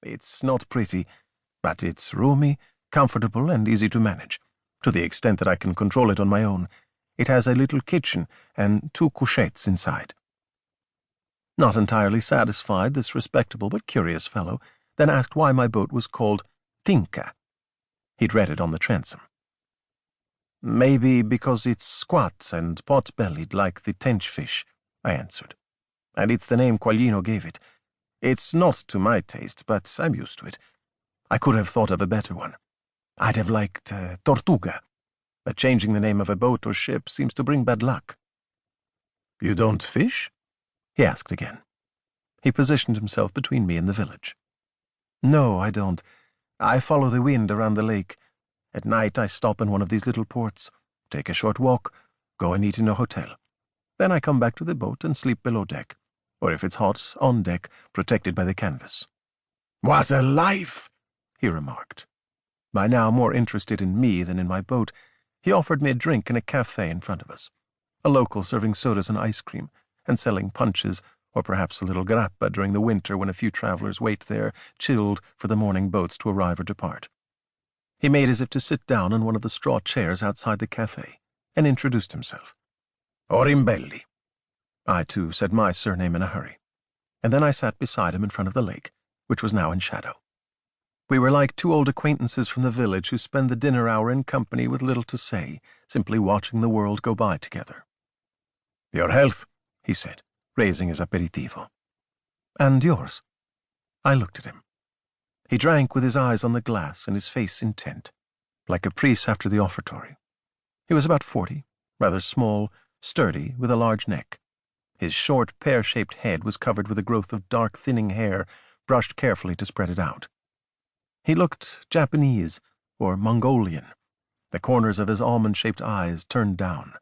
It's not pretty, but it's roomy, comfortable, and easy to manage, to the extent that I can control it on my own. It has a little kitchen and 2 couchettes inside." Not entirely satisfied, this respectable but curious fellow then asked why my boat was called Tinka. He'd read it on the transom. "Maybe because it's squat and pot-bellied like the tench fish," I answered. "And it's the name Quaglino gave it. It's not to my taste, but I'm used to it. I could have thought of a better one. I'd have liked Tortuga, but changing the name of a boat or ship seems to bring bad luck." "You don't fish?" he asked again. He positioned himself between me and the village. "No, I don't. I follow the wind around the lake. At night I stop in one of these little ports, take a short walk, go and eat in a hotel. Then I come back to the boat and sleep below deck, or if it's hot, on deck, protected by the canvas." "What a life!" he remarked. By now more interested in me than in my boat, he offered me a drink in a cafe in front of us, a local serving sodas and ice cream, and selling punches, or perhaps a little grappa during the winter when a few travelers wait there, chilled, for the morning boats to arrive or depart. He made as if to sit down on one of the straw chairs outside the cafe, and introduced himself. "Orimbelli." I, too, said my surname in a hurry, and then I sat beside him in front of the lake, which was now in shadow. We were like 2 old acquaintances from the village who spend the dinner hour in company with little to say, simply watching the world go by together. "Your health," he said, raising his aperitivo. "And yours?" I looked at him. He drank with his eyes on the glass and his face intent, like a priest after the offertory. He was about 40, rather small, sturdy, with a large neck. His short, pear-shaped head was covered with a growth of dark, thinning hair, brushed carefully to spread it out. He looked Japanese or Mongolian, the corners of his almond-shaped eyes turned down.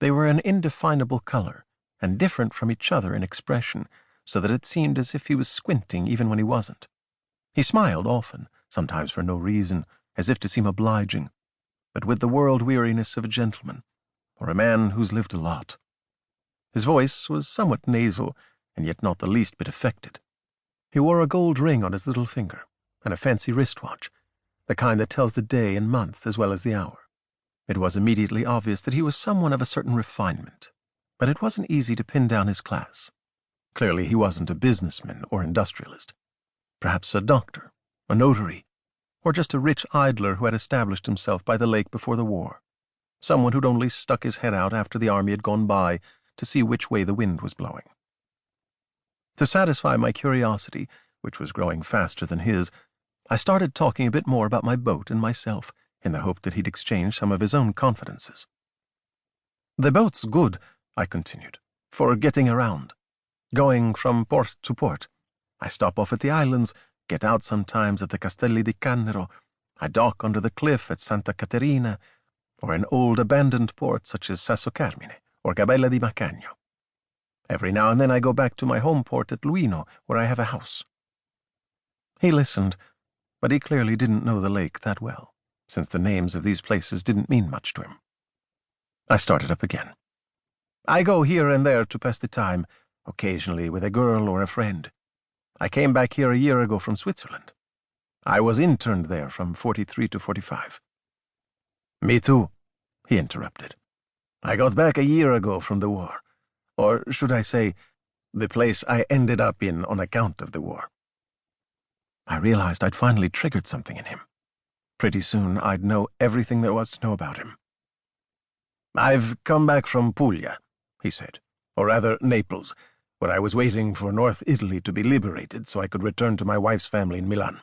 They were an indefinable color, and different from each other in expression, so that it seemed as if he was squinting even when he wasn't. He smiled often, sometimes for no reason, as if to seem obliging, but with the world-weariness of a gentleman, or a man who's lived a lot. His voice was somewhat nasal, and yet not the least bit affected. He wore a gold ring on his little finger, and a fancy wristwatch, the kind that tells the day and month as well as the hour. It was immediately obvious that he was someone of a certain refinement, but it wasn't easy to pin down his class. Clearly he wasn't a businessman or industrialist. Perhaps a doctor, a notary, or just a rich idler who had established himself by the lake before the war. Someone who'd only stuck his head out after the army had gone by to see which way the wind was blowing. To satisfy my curiosity, which was growing faster than his, I started talking a bit more about my boat and myself, in the hope that he'd exchange some of his own confidences. "The boat's good," I continued, "for getting around. Going from port to port. I stop off at the islands, get out sometimes at the Castelli di Cannero. I dock under the cliff at Santa Caterina, or in old abandoned ports such as Sasso Carmine or Gabella di Macagno. Every now and then I go back to my home port at Luino, where I have a house." He listened, but he clearly didn't know the lake that well, since the names of these places didn't mean much to him. I started up again. "I go here and there to pass the time, occasionally with a girl or a friend. I came back here a year ago from Switzerland. I was interned there from 43 to 45. "Me too," he interrupted. "I got back a year ago from the war. Or should I say, the place I ended up in on account of the war." I realized I'd finally triggered something in him. Pretty soon I'd know everything there was to know about him. "I've come back from Puglia," he said, "or rather Naples, where I was waiting for North Italy to be liberated so I could return to my wife's family in Milan.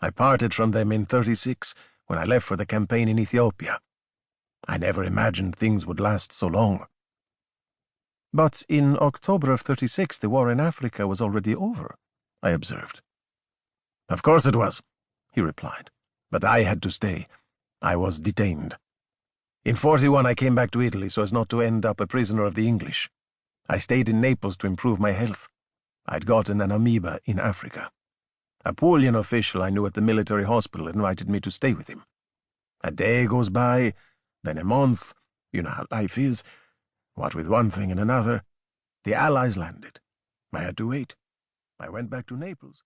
I parted from them in 36 when I left for the campaign in Ethiopia. I never imagined things would last so long." "But in October of 36 the war in Africa was already over," I observed. "Of course it was," he replied, "but I had to stay. I was detained. In 41 I came back to Italy so as not to end up a prisoner of the English. I stayed in Naples to improve my health. I'd gotten an amoeba in Africa. A Puglian official I knew at the military hospital invited me to stay with him. A day goes by, then a month. You know how life is. What with one thing and another, the Allies landed. I had to wait. I went back to Naples.